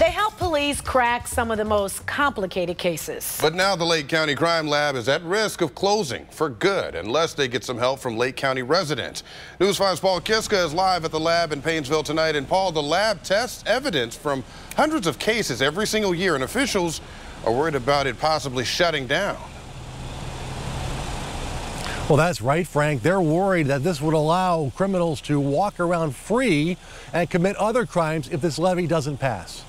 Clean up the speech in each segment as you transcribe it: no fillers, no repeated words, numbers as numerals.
They help police crack some of the most complicated cases. But now the Lake County Crime Lab is at risk of closing for good unless they get some help from Lake County residents. News 5's Paul Kiska is live at the lab in Paynesville tonight. And Paul, the lab tests evidence from hundreds of cases every single year, and officials are worried about it possibly shutting down. Well, that's right, Frank. They're worried that this would allow criminals to walk around free and commit other crimes if this levy doesn't pass.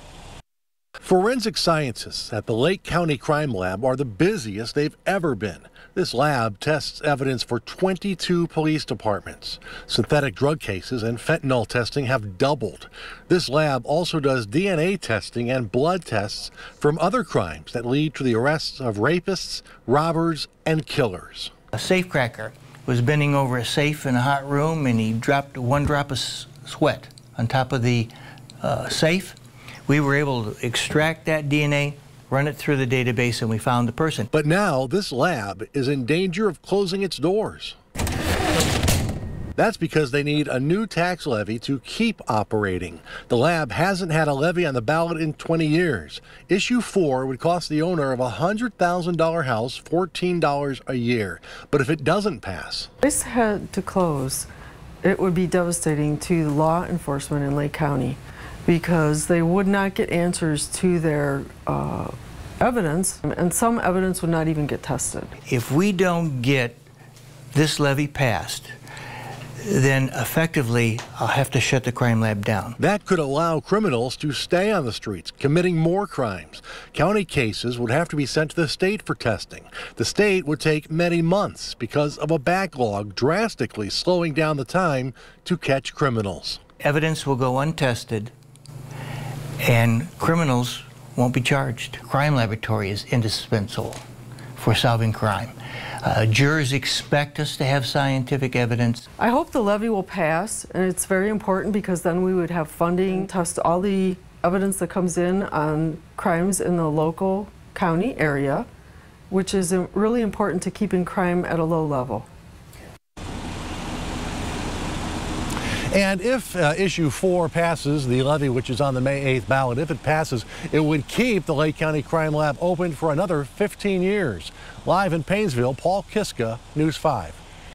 Forensic scientists at the Lake County Crime Lab are the busiest they've ever been. This lab tests evidence for 22 police departments. Synthetic drug cases and fentanyl testing have doubled. This lab also does DNA testing and blood tests from other crimes that lead to the arrests of rapists, robbers, and killers. A safecracker was bending over a safe in a hot room, and he dropped one drop of sweat on top of the safe. We were able to extract that DNA, run it through the database, and we found the person. But now this lab is in danger of closing its doors. That's because they need a new tax levy to keep operating. The lab hasn't had a levy on the ballot in 20 years. Issue 4 would cost the owner of a $100,000 house $14 a year. But if it doesn't pass, if this had to close, it would be devastating to law enforcement in Lake County because they would not get answers to their evidence, and some evidence would not even get tested. If we don't get this levy passed, then effectively I'll have to shut the crime lab down. That could allow criminals to stay on the streets, committing more crimes. County cases would have to be sent to the state for testing. The state would take many months because of a backlog, drastically slowing down the time to catch criminals. Evidence will go untested, and criminals won't be charged. Crime laboratory is indispensable for solving crime. Jurors expect us to have scientific evidence. I hope the levy will pass, and it's very important because then we would have funding, test all the evidence that comes in on crimes in the local county area, which is really important to keeping crime at a low level. And if issue 4 passes, the levy, which is on the May 8th ballot, if it passes, it would keep the Lake County Crime Lab open for another 15 years. Live in Paynesville, Paul Kiska, News 5.